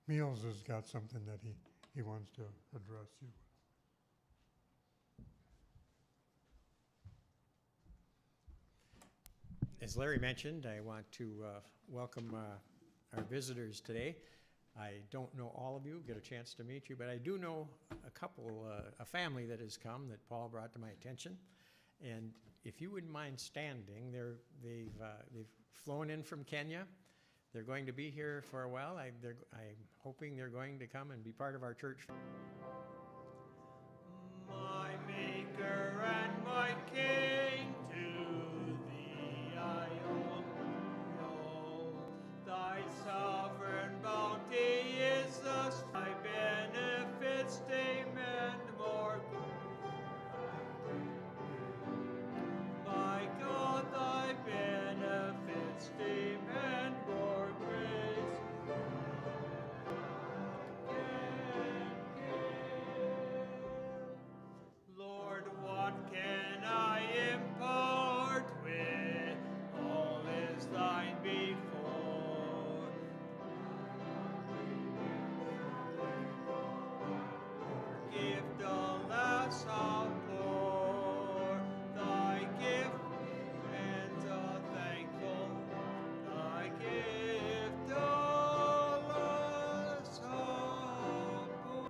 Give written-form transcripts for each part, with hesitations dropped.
Meals has got something that he wants to address you. As Larry mentioned, I want to welcome our visitors today. I don't know all of you, get a chance to meet you, but I do know a family that has come that Paul brought to my attention. And if you wouldn't mind standing, they've flown in from Kenya. They're going to be here for a while. I'm hoping they're going to come and be part of our church. My Maker and my King, to thee I owe. Thy sovereign bounty is thus thy benefits demand more. My God, thy benefits demand more grace. Lord, what can I impart when all is thine before? Gift alas how poor, thy gift and thankful, thy gift alas how poor.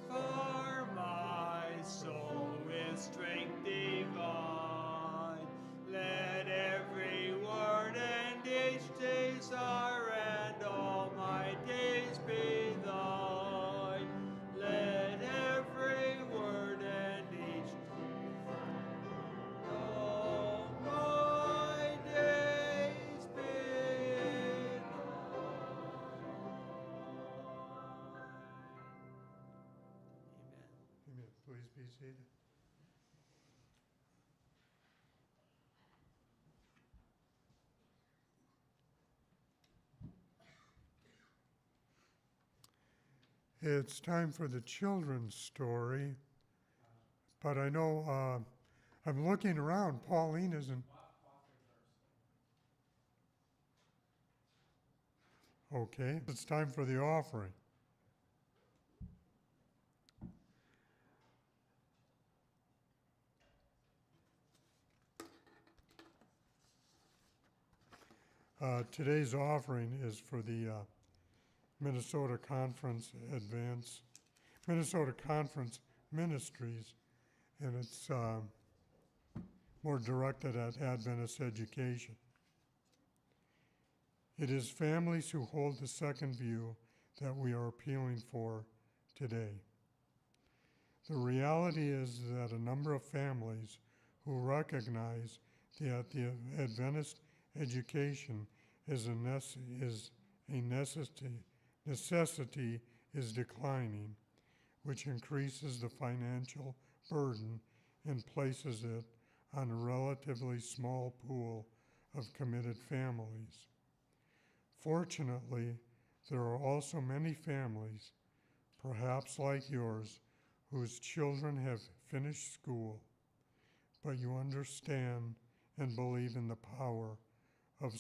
For my soul with strength divine, let every word and each desire and all my days be thine. Let every word and each all my days be thine. Amen. Please be seated. It's time for the children's story, but I know I'm looking around. Pauline isn't. Okay, it's time for the offering. Today's offering is for the Minnesota Conference Ministries, and it's more directed at Adventist education. It is families who hold the second view that we are appealing for today. The reality is that a number of families who recognize that the Adventist education is a necessity is declining, which increases the financial burden and places it on a relatively small pool of committed families. Fortunately, there are also many families, perhaps like yours, whose children have finished school, but you understand and believe in the power of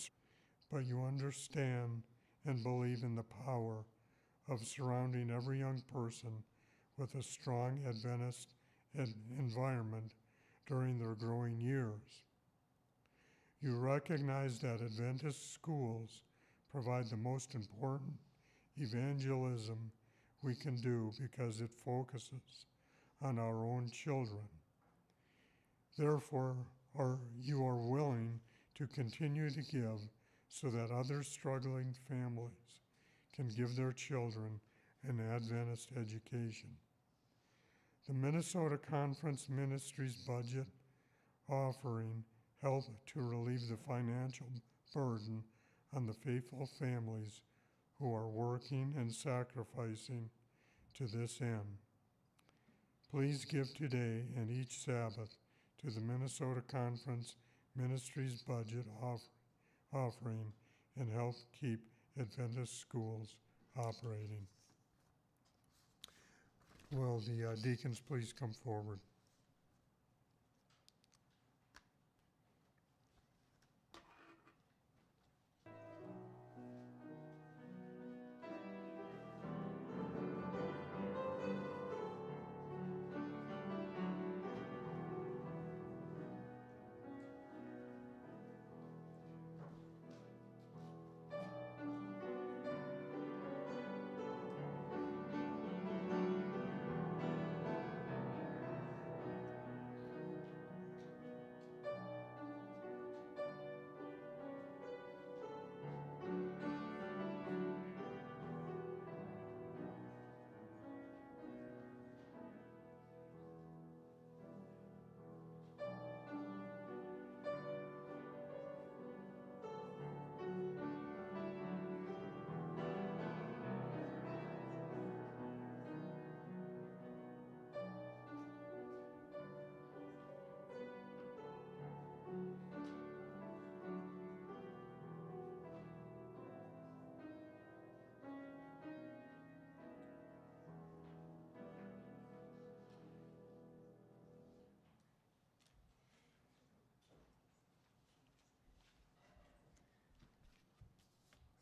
surrounding every young person with a strong Adventist environment during their growing years. You recognize that Adventist schools provide the most important evangelism we can do because it focuses on our own children. Therefore, you are willing to continue to give so that other struggling families can give their children an Adventist education. The Minnesota Conference Ministries budget offering help to relieve the financial burden on the faithful families who are working and sacrificing to this end. Please give today and each Sabbath to the Minnesota Conference Ministries budget offering and help keep Adventist schools operating. Will the deacons please come forward?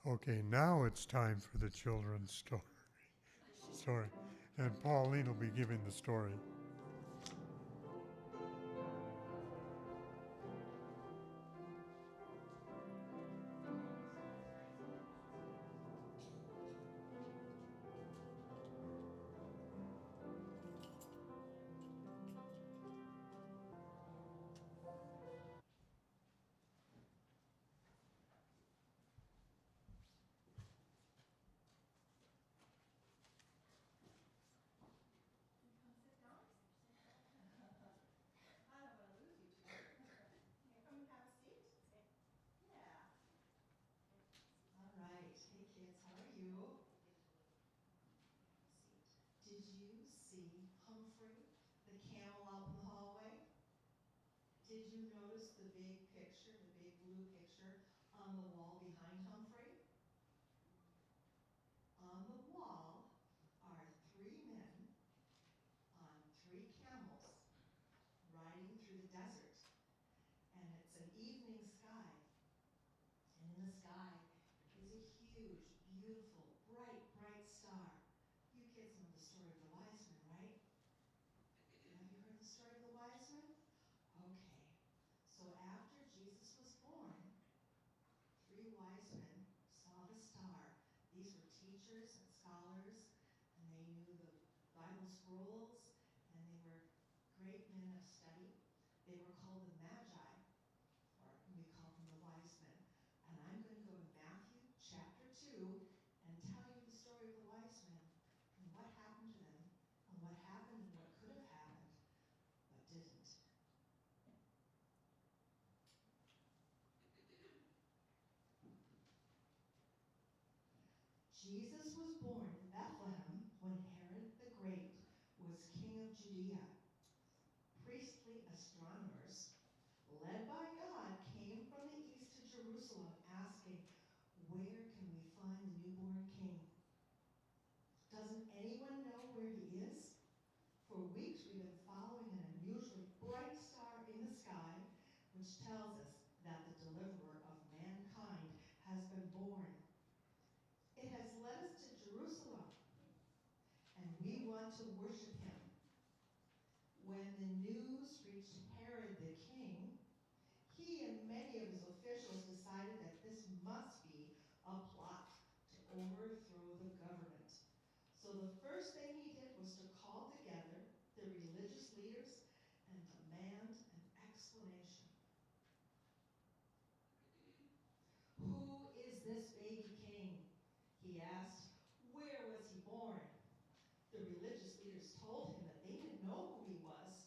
Okay, now it's time for the children's story. And Pauline will be giving the story. All right. Hey kids, how are you? Did you see Humphrey, the camel out in the hallway? Did you notice the big picture, the big blue picture on the wall behind Humphrey? On the wall are three men on three camels riding through the desert. And it's an evening sky. And in the sky is a huge, beautiful, bright, bright star. You kids know the story of the wise men, right? Have you heard the story of the wise men? Okay. So after Jesus was born, three wise men saw the star. These were teachers and scholars, and they knew the Bible scrolls, and they were great men of study. They were called the Magi, or we call them the wise men. And I'm going to go to Matthew chapter 2 and tell you the story of the wise men and what happened to them and what happened and what could have happened but didn't. Jesus was born in Bethlehem when Herod the Great was king of Judea. Priestly astronomers, led by God, came from the east to Jerusalem asking, "Where can we find the newborn king?" Doesn't anyone know where he is? For weeks we've been following an unusually bright star in the sky, which tells us that the deliverer of mankind has been born. It has led us to Jerusalem, and we want to worship him. When the news reached Herod the king, he and many of his officials decided that this must be a plot to overthrow the government. So the first thing he did was to call together the religious leaders and demand an explanation. "Who is this baby king?" he asked. "Where was he born?" The religious leaders told him that they didn't know who he was,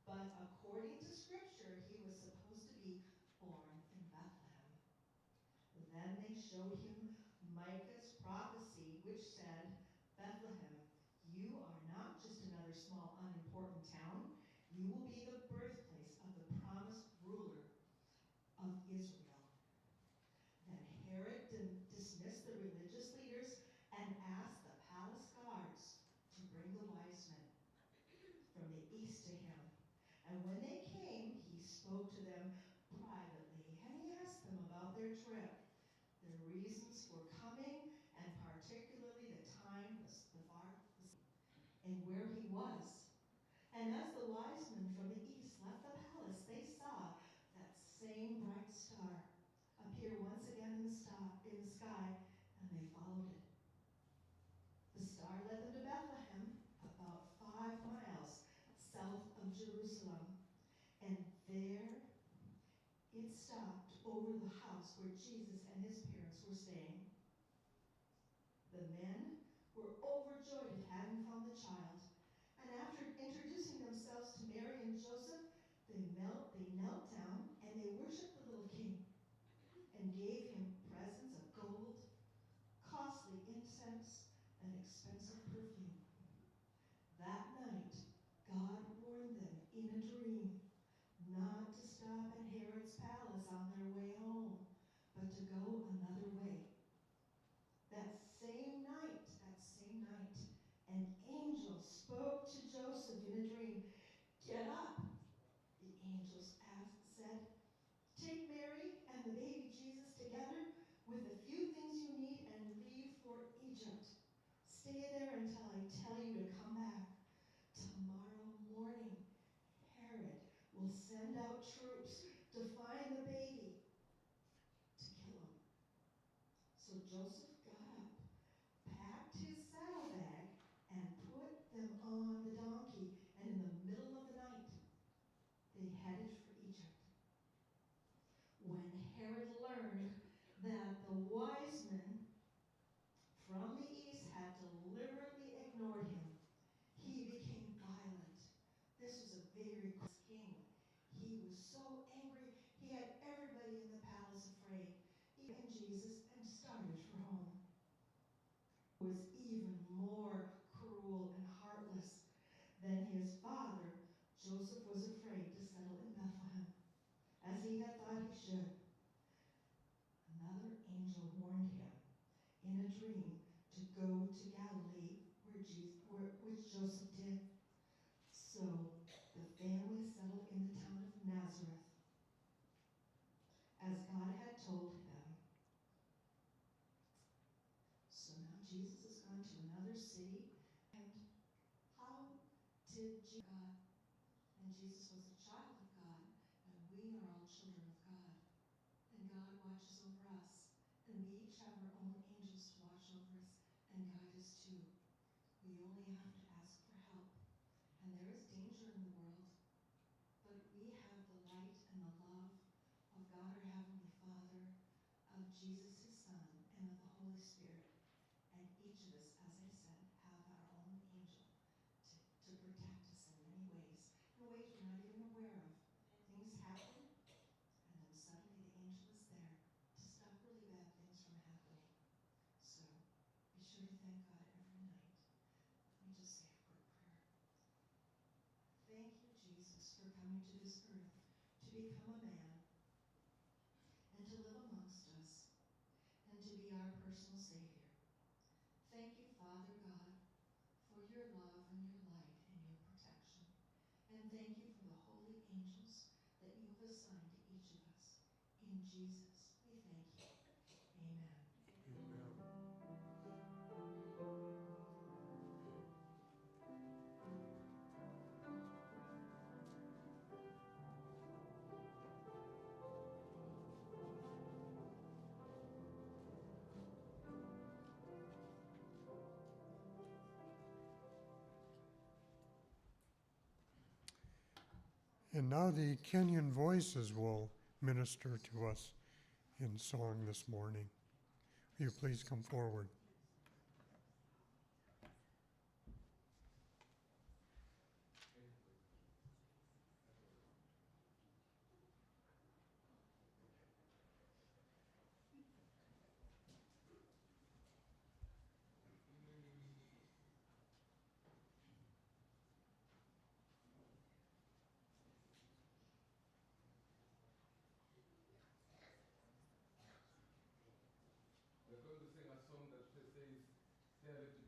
but according to scripture, he was supposed to be born in Bethlehem. Then they showed him Micah's prophecy, which said, "Bethlehem, you are not just another small, unimportant town. You will be the birthplace of the promised ruler of Israel." Then Herod dismissed the religious leaders and asked the palace guards to bring the wise men from the east to him. And when they came, he spoke to them privately, and he asked them about their trip, their reasons for coming, and particularly the time, and where he was. And as the wise men from the east left the palace, they saw that same bright star appear once again in the sky, and they followed it. The star led them to Bethlehem, about 5 miles south of Jerusalem, and there it stopped over the house where Jesus and his parents were staying. The men were overjoyed at having found the child, and after introducing themselves to Mary and Joseph, they knelt down and they worshiped the little king and gave him presents of gold, costly incense, and expensive perfume. That night, God warned them in a dream not to stop at Herod's palace on their way home, but to go another way. That same night, an angel spoke to Joseph in a dream. "Get up," the angels said. "Take Mary and the baby Jesus together with the few things you Joseph got up, packed his saddlebag, and put them on the donkey, and in the middle of the night, they headed for Egypt. When Herod learned that the wise men from the east had deliberately ignored him, he became violent. This was a very cross king. He was so angry, he had everybody in the palace afraid, even Jesus, and started for home. He was even more cruel and heartless than his father. Joseph was afraid to settle in Bethlehem, as he had thought he should. Another angel warned him in a dream to go to Galilee, which Joseph did. So the family settled in the town of Nazareth, as God had told them. So now Jesus has gone to another city. And how did God? And Jesus was a child of God, and we are all children of God. And God watches over us, and we each have our own angels to watch over us and guide us too. We only have to ask for help. And there is danger in the world, but we have the light and the love of God our Heavenly Father, of Jesus His Son, and of the Holy Spirit. And each of us, as I said, have our own angel to protect us in many ways we're not even aware of. Things happen, and then suddenly the angel is there to stop really bad things from happening. So be sure to thank God every night. Let me just say a quick prayer. Thank you, Jesus, for coming to this earth to become a man and to live amongst us and to be our personal Savior. Thank you, Father God, for your love and your light and your protection. And thank you for the holy angels that you have assigned to each of us. In Jesus, we thank you. Amen. And now the Kenyan Voices will minister to us in song this morning. Will you please come forward? We're going to sing a song that says, "Stay a little